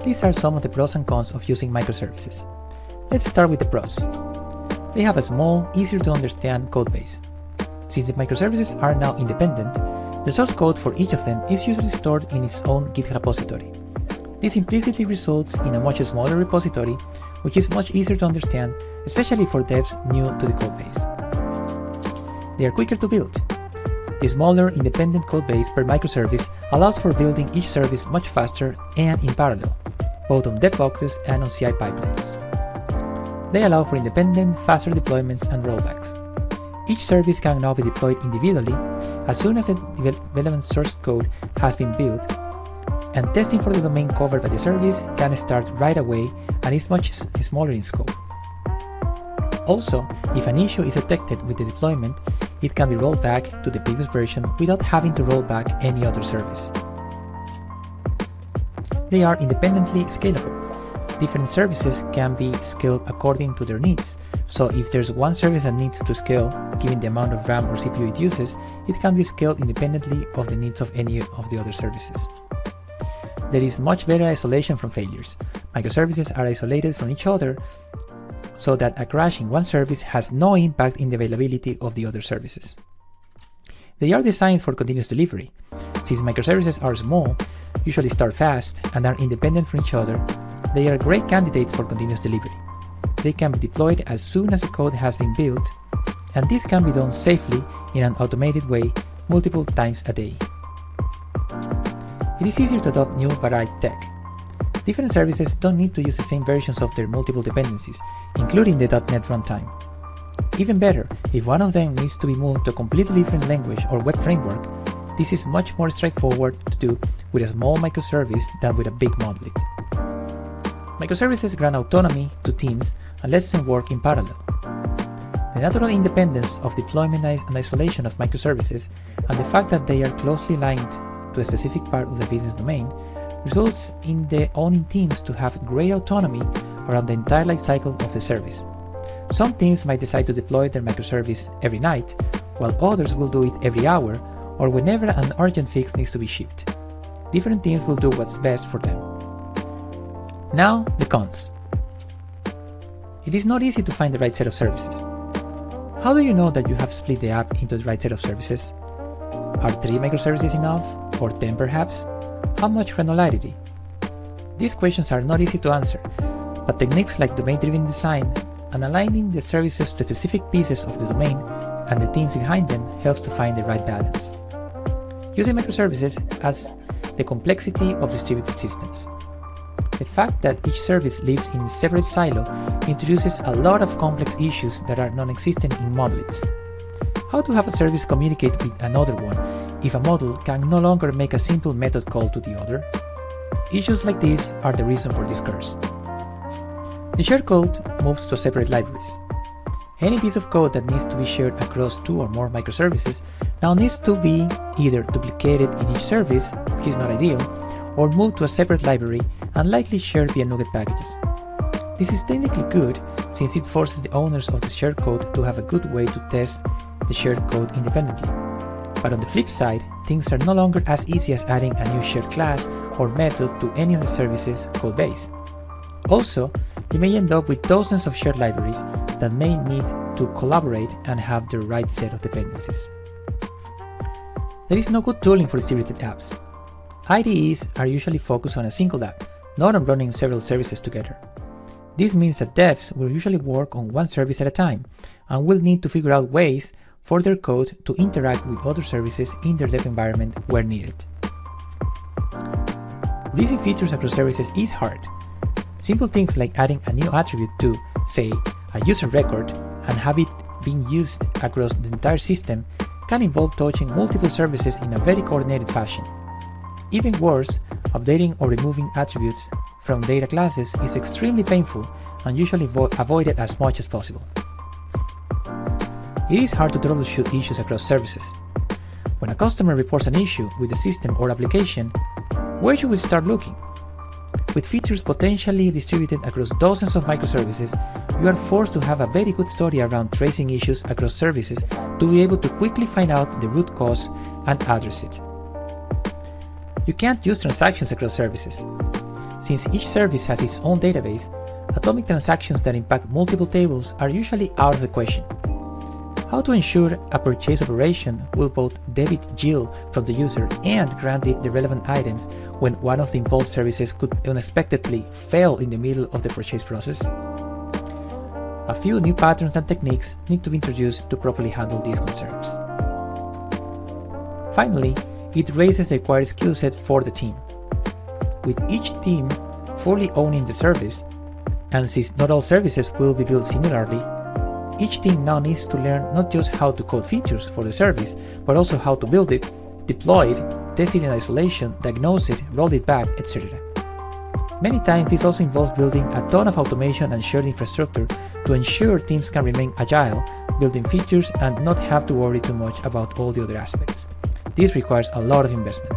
These are some of the pros and cons of using microservices. Let's start with the pros. They have a small, easier to understand codebase. Since the microservices are now independent, the source code for each of them is usually stored in its own Git repository. This implicitly results in a much smaller repository, which is much easier to understand, especially for devs new to the codebase. They are quicker to build. The smaller independent codebase per microservice allows for building each service much faster and in parallel, both on dev boxes and on CI pipelines. They allow for independent, faster deployments and rollbacks. Each service can now be deployed individually as soon as the relevant source code has been built, and testing for the domain covered by the service can start right away and is much smaller in scope. Also, if an issue is detected with the deployment, it can be rolled back to the previous version without having to roll back any other service. They are independently scalable. Different services can be scaled according to their needs, so if there's one service that needs to scale, given the amount of RAM or CPU it uses, it can be scaled independently of the needs of any of the other services. There is much better isolation from failures. Microservices are isolated from each other so that a crash in one service has no impact in the availability of the other services. They are designed for continuous delivery. Since microservices are small, usually start fast, and are independent from each other, they are great candidates for continuous delivery. They can be deployed as soon as the code has been built, and this can be done safely in an automated way multiple times a day. It is easier to adopt new varied tech. Different services don't need to use the same versions of their multiple dependencies, including the .NET runtime. Even better, if one of them needs to be moved to a completely different language or web framework, this is much more straightforward to do with a small microservice than with a big monolith. Microservices grant autonomy to teams and lets them work in parallel. The natural independence of deployment and isolation of microservices, and the fact that they are closely linked to a specific part of the business domain, results in the owning teams to have great autonomy around the entire life cycle of the service. Some teams might decide to deploy their microservice every night, while others will do it every hour or whenever an urgent fix needs to be shipped. Different teams will do what's best for them. Now, the cons. It is not easy to find the right set of services. How do you know that you have split the app into the right set of services? Are 3 microservices enough? Or 10 perhaps? How much granularity? These questions are not easy to answer, but techniques like domain-driven design and aligning the services to specific pieces of the domain and the teams behind them helps to find the right balance. Using microservices adds the complexity of distributed systems. The fact that each service lives in a separate silo introduces a lot of complex issues that are non-existent in monoliths. How to have a service communicate with another one if a model can no longer make a simple method call to the other? Issues like these are the reason for this curse. The shared code moves to separate libraries. Any piece of code that needs to be shared across 2 or more microservices now needs to be either duplicated in each service, which is not ideal, or moved to a separate library and likely shared via NuGet packages. This is technically good since it forces the owners of the shared code to have a good way to test the shared code independently. But on the flip side, things are no longer as easy as adding a new shared class or method to any of the services' codebase. Also, you may end up with dozens of shared libraries that may need to collaborate and have the right set of dependencies. There is no good tooling for distributed apps. IDEs are usually focused on a single app, not on running several services together. This means that devs will usually work on one service at a time and will need to figure out ways for their code to interact with other services in their dev environment where needed. Releasing features across services is hard. Simple things like adding a new attribute to, say, a user record and have it being used across the entire system can involve touching multiple services in a very coordinated fashion. Even worse, updating or removing attributes from data classes is extremely painful and usually avoided as much as possible. It is hard to troubleshoot issues across services. When a customer reports an issue with the system or application, where should we start looking? With features potentially distributed across dozens of microservices, you are forced to have a very good story around tracing issues across services to be able to quickly find out the root cause and address it. You can't use transactions across services. Since each service has its own database, atomic transactions that impact multiple tables are usually out of the question. How to ensure a purchase operation will both debit GIL from the user and grant it the relevant items when one of the involved services could unexpectedly fail in the middle of the purchase process? A few new patterns and techniques need to be introduced to properly handle these concerns. Finally, it raises the required skill set for the team. With each team fully owning the service, and since not all services will be built similarly, each team now needs to learn not just how to code features for the service, but also how to build it, deploy it, test it in isolation, diagnose it, roll it back, etc. Many times this also involves building a ton of automation and shared infrastructure to ensure teams can remain agile, building features, and not have to worry too much about all the other aspects. This requires a lot of investment.